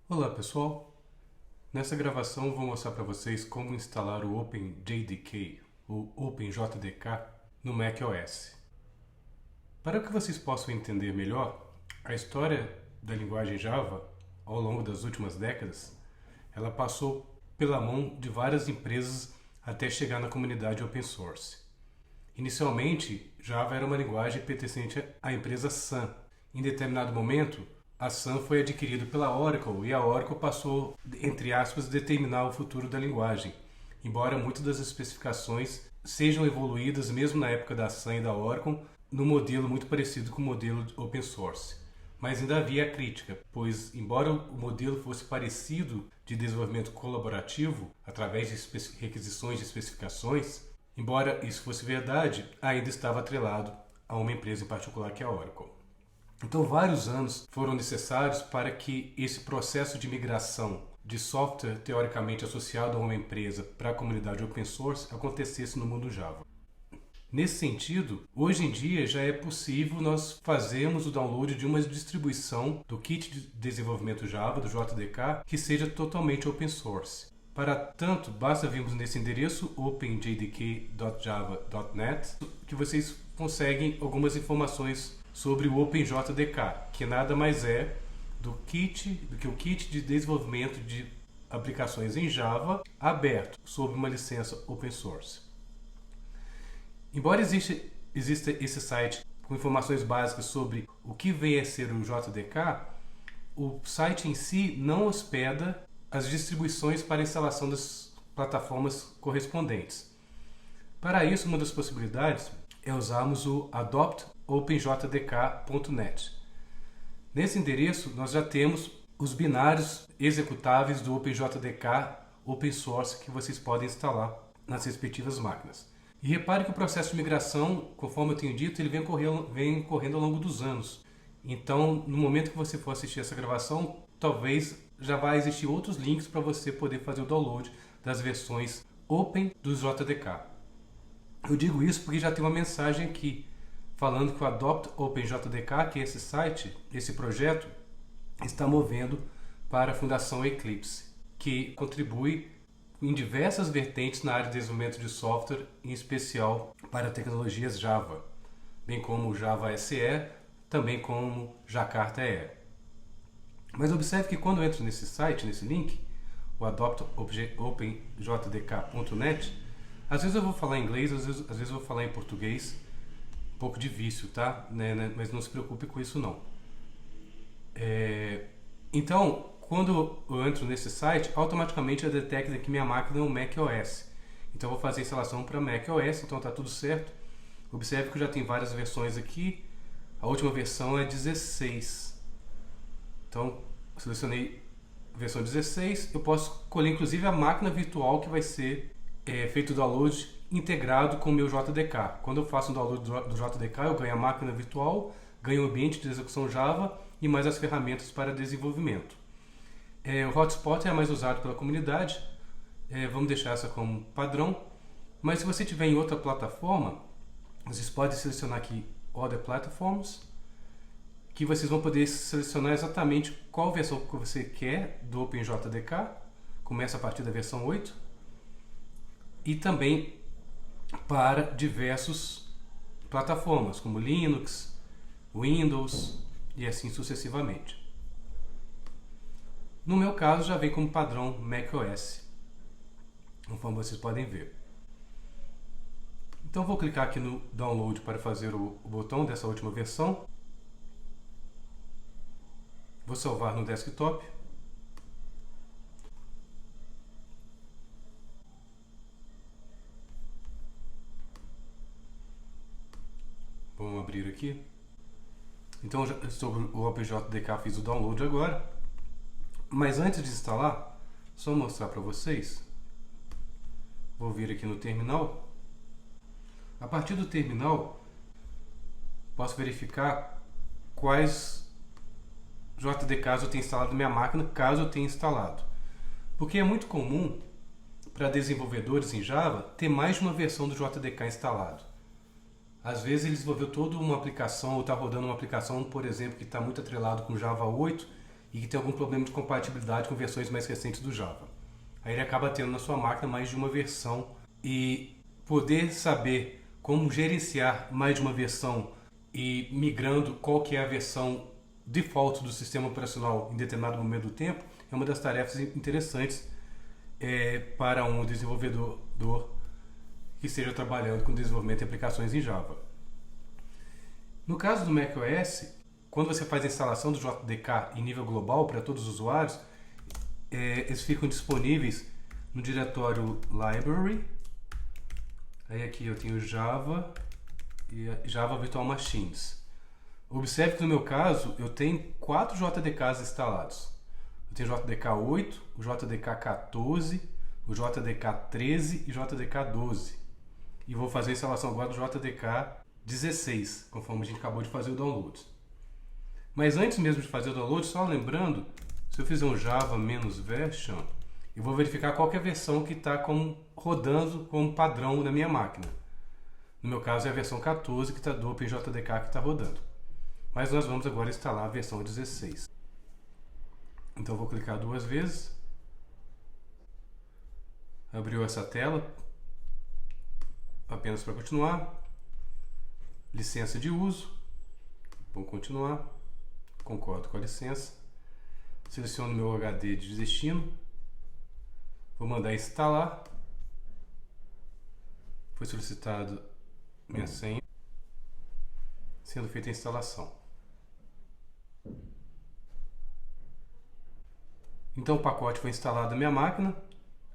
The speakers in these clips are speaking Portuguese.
Olá pessoal, nessa gravação eu vou mostrar para vocês como instalar o OpenJDK, ou OpenJDK, no macOS. Para que vocês possam entender melhor, a história da linguagem Java, ao longo das últimas décadas, ela passou pela mão de várias empresas até chegar na comunidade open source. Inicialmente, Java era uma linguagem pertencente à empresa Sun. Em determinado momento, a Sun foi adquirida pela Oracle e a Oracle passou, entre aspas, a determinar o futuro da linguagem, embora muitas das especificações sejam evoluídas mesmo na época da Sun e da Oracle, no modelo muito parecido com o modelo open source. Mas ainda havia a crítica, pois embora o modelo fosse parecido de desenvolvimento colaborativo, através de requisições de especificações, embora isso fosse verdade, ainda estava atrelado a uma empresa em particular que é a Oracle. Então, vários anos foram necessários para que esse processo de migração de software teoricamente associado a uma empresa para a comunidade open source acontecesse no mundo Java. Nesse sentido, hoje em dia já é possível nós fazermos o download de uma distribuição do kit de desenvolvimento Java, do JDK, que seja totalmente open source. Para tanto, basta virmos nesse endereço openjdk.java.net que vocês conseguem algumas informações sobre o OpenJDK, que nada mais é do que o kit de desenvolvimento de aplicações em Java aberto, sob uma licença open source. Embora exista esse site com informações básicas sobre o que vem a ser o JDK, o site em si não hospeda as distribuições para a instalação das plataformas correspondentes. Para isso, uma das possibilidades é usarmos o adoptopenjdk.net. Nesse endereço, nós já temos os binários executáveis do OpenJDK open source que vocês podem instalar nas respectivas máquinas. E repare que o processo de migração, conforme eu tenho dito, ele vem correndo ao longo dos anos. Então, no momento que você for assistir essa gravação, talvez já vai existir outros links para você poder fazer o download das versões Open do JDK. Eu digo isso porque já tem uma mensagem aqui falando que o Adopt OpenJDK, que é esse site, esse projeto, está movendo para a Fundação Eclipse, que contribui em diversas vertentes na área de desenvolvimento de software, em especial para tecnologias Java, bem como o Java SE, também como Jakarta EE. Mas observe que quando eu entro nesse site, nesse link, o adoptopenjdk.net, às vezes eu vou falar em inglês, às vezes eu vou falar em português, um pouco de vício, tá? Mas não se preocupe com isso não. Então, quando eu entro nesse site, automaticamente ele detecta que minha máquina é um macOS. Então eu vou fazer a instalação para macOS, então está tudo certo. Observe que eu já tenho várias versões aqui, a última versão é 16. Então, selecionei a versão 16, eu posso escolher inclusive a máquina virtual que vai ser feito o download integrado com o meu JDK. Quando eu faço o download do JDK, eu ganho a máquina virtual, ganho o ambiente de execução Java e mais as ferramentas para desenvolvimento. O hotspot é a mais usado pela comunidade, vamos deixar essa como padrão, mas se você tiver em outra plataforma, vocês podem selecionar aqui Other Platforms, que vocês vão poder selecionar exatamente qual versão que você quer do OpenJDK, começa a partir da versão 8, e também para diversas plataformas, como Linux, Windows e assim sucessivamente. No meu caso, já vem como padrão macOS, conforme vocês podem ver. Então, vou clicar aqui no Download para fazer o botão dessa última versão. Vou salvar no desktop. Vamos abrir aqui. Então, já estou o OpenJDK, fiz o download agora. Mas antes de instalar, só mostrar para vocês. Vou vir aqui no terminal. A partir do terminal, posso verificar quais JDKs eu tenho instalado na minha máquina, caso eu tenha instalado. Porque é muito comum para desenvolvedores em Java ter mais de uma versão do JDK instalado. Às vezes ele desenvolveu toda uma aplicação ou está rodando uma aplicação, por exemplo, que está muito atrelado com Java 8 e que tem algum problema de compatibilidade com versões mais recentes do Java. Aí ele acaba tendo na sua máquina mais de uma versão, e poder saber como gerenciar mais de uma versão e migrando qual que é a versão default do sistema operacional em determinado momento do tempo é uma das tarefas interessantes para um desenvolvedor que esteja trabalhando com desenvolvimento de aplicações em Java. No caso do macOS, quando você faz a instalação do JDK em nível global para todos os usuários, eles ficam disponíveis no diretório Library. Aí aqui eu tenho Java e Java Virtual Machines. Observe que no meu caso eu tenho 4 JDKs instalados. Eu tenho o JDK 8, o JDK 14, o JDK 13 e o JDK 12. E vou fazer a instalação agora do JDK 16, conforme a gente acabou de fazer o download. Mas antes mesmo de fazer o download, só lembrando, se eu fizer um java-version, eu vou verificar qual que é a versão que está rodando como padrão na minha máquina. No meu caso é a versão 14 do OpenJDK que está rodando. Mas nós vamos agora instalar a versão 16. Então eu vou clicar 2 vezes. Abriu essa tela. Apenas para continuar. Licença de uso. Vou continuar. Concordo com a licença. Seleciono meu HD de destino. Vou mandar instalar. Foi solicitado minha senha. Sendo feita a instalação. Então o pacote foi instalado na minha máquina.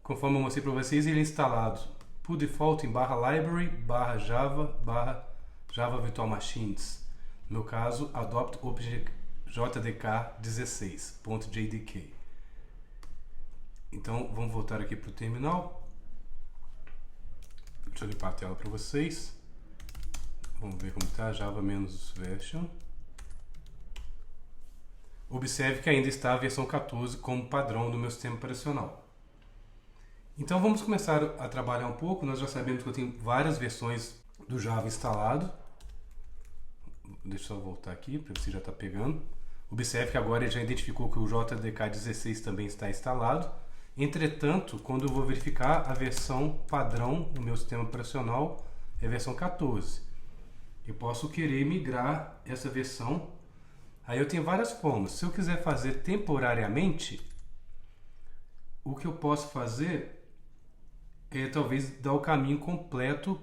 Conforme eu mostrei para vocês, ele é instalado por default em /library /java virtual machines. No meu caso, adopt object jdk 16.jdk. Então vamos voltar aqui para o terminal. Deixa eu limpar a tela para vocês. Vamos ver como está java-version. Observe que ainda está a versão 14 como padrão do meu sistema operacional. Então vamos começar a trabalhar um pouco. Nós já sabemos que eu tenho várias versões do Java instalado. Deixa eu só voltar aqui para você já estar pegando. Observe que agora ele já identificou que o JDK 16 também está instalado. Entretanto, quando eu vou verificar a versão padrão do meu sistema operacional é a versão 14. Eu posso querer migrar essa versão. Aí eu tenho várias formas. Se eu quiser fazer temporariamente, o que eu posso fazer é talvez dar o caminho completo.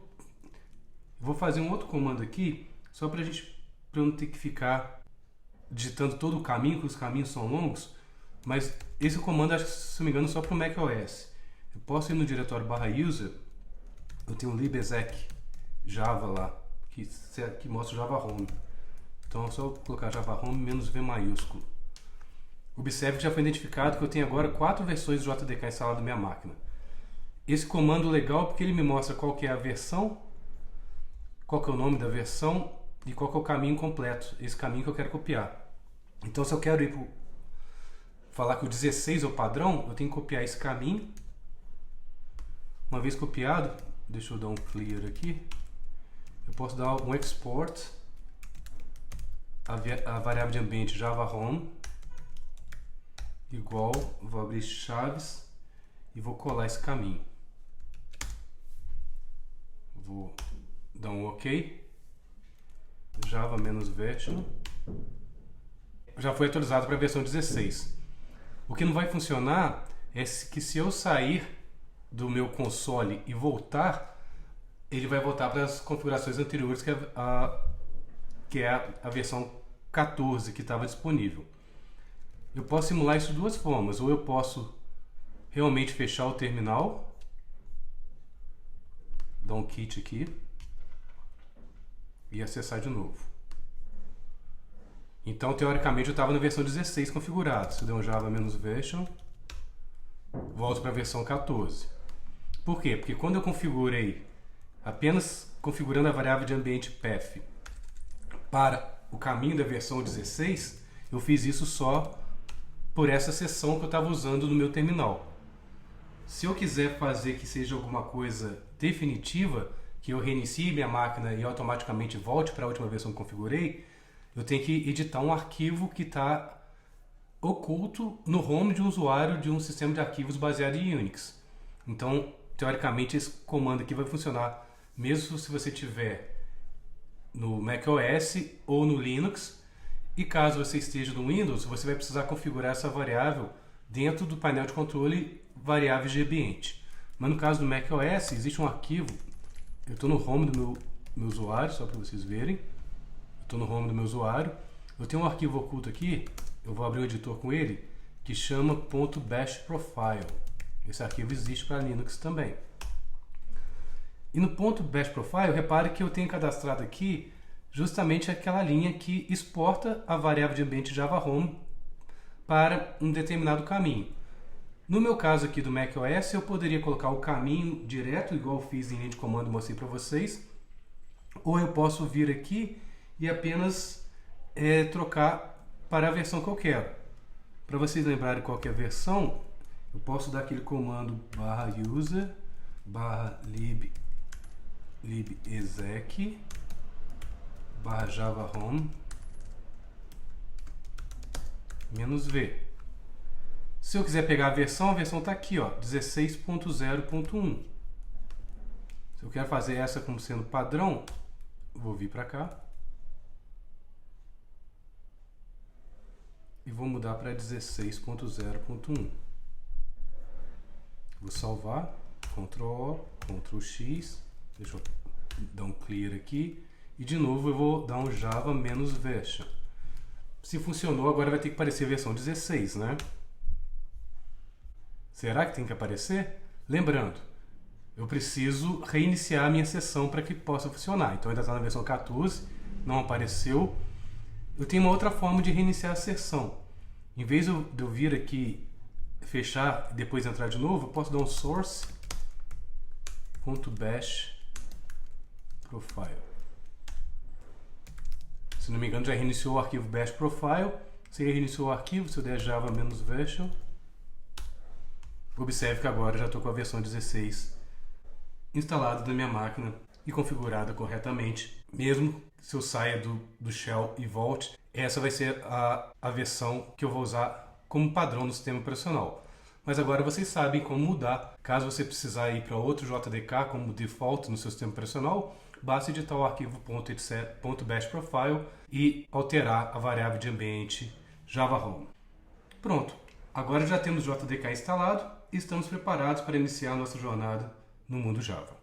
Vou fazer um outro comando aqui, só para eu não ter que ficar digitando todo o caminho, porque os caminhos são longos. Mas esse comando, acho que, se não me engano, só para o macOS. Eu posso ir no diretório /user, eu tenho um libexec Java lá, que mostra o Java Home. Então é só colocar Java Home -V maiúsculo. Observe que já foi identificado que eu tenho agora 4 versões do JDK instalado na minha máquina. Esse comando é legal porque ele me mostra qual que é a versão, qual que é o nome da versão e qual que é o caminho completo, esse caminho que eu quero copiar. Então se eu quero falar que o 16 é o padrão, eu tenho que copiar esse caminho. Uma vez copiado, deixa eu dar um clear aqui, eu posso dar um export a variável de ambiente Java Home igual, vou abrir chaves e vou colar esse caminho. Vou dar um OK. Java-version já foi atualizado para a versão 16. O que não vai funcionar é que se eu sair do meu console e voltar, ele vai voltar para as configurações anteriores, que é a versão 14 que estava disponível. Eu posso simular isso de duas formas. Ou eu posso realmente fechar o terminal, dar um quit aqui e acessar de novo. Então, teoricamente, eu estava na versão 16 configurado. Se eu der um java-version, volto para a versão 14. Por quê? Porque quando eu configurei, apenas configurando a variável de ambiente path para o caminho da versão 16, eu fiz isso só por essa seção que eu estava usando no meu terminal. Se eu quiser fazer que seja alguma coisa definitiva, que eu reinicie minha máquina e automaticamente volte para a última versão que configurei, eu tenho que editar um arquivo que está oculto no home de um usuário de um sistema de arquivos baseado em Unix. Então, teoricamente, esse comando aqui vai funcionar mesmo se você tiver no macOS ou no Linux. E caso você esteja no Windows, você vai precisar configurar essa variável dentro do painel de controle variáveis de ambiente. Mas no caso do macOS, existe um arquivo. Eu estou no home do meu usuário, só para vocês verem. Estou no home do meu usuário. Eu tenho um arquivo oculto aqui, eu vou abrir o editor com ele, que chama .bash profile. Esse arquivo existe para Linux também. E no .bash profile, repare que eu tenho cadastrado aqui justamente aquela linha que exporta a variável de ambiente Java Home para um determinado caminho. No meu caso aqui do macOS, eu poderia colocar o caminho direto, igual eu fiz em linha de comando e mostrei para vocês, ou eu posso vir aqui e apenas trocar para a versão que eu quero. Para vocês lembrarem qual que é a versão, eu posso dar aquele comando /user /libexec /javahome -v. Se eu quiser pegar a versão está aqui, ó, 16.0.1. Se eu quero fazer essa como sendo padrão, vou vir para cá e vou mudar para 16.0.1. Vou salvar, Ctrl O, Ctrl X, deixa eu dar um clear aqui, e de novo eu vou dar um Java -version. Se funcionou, agora vai ter que aparecer a versão 16, né? Será que tem que aparecer? Lembrando, eu preciso reiniciar a minha sessão para que possa funcionar. Então ainda está na versão 14, não apareceu. Eu tenho uma outra forma de reiniciar a sessão. Em vez de eu vir aqui, fechar e depois entrar de novo, eu posso dar um source.bash profile. Se não me engano, já reiniciou o arquivo bash profile. Se reiniciou o arquivo, se eu der java -version, observe que agora já estou com a versão 16 instalada na minha máquina e configurada corretamente. Mesmo se eu saia do shell e volte, essa vai ser a versão que eu vou usar como padrão no sistema operacional. Mas agora vocês sabem como mudar. Caso você precisar ir para outro JDK como default no seu sistema operacional, basta editar o arquivo .bash profile e alterar a variável de ambiente Java Home. Pronto, agora já temos o JDK instalado e estamos preparados para iniciar nossa jornada no mundo Java.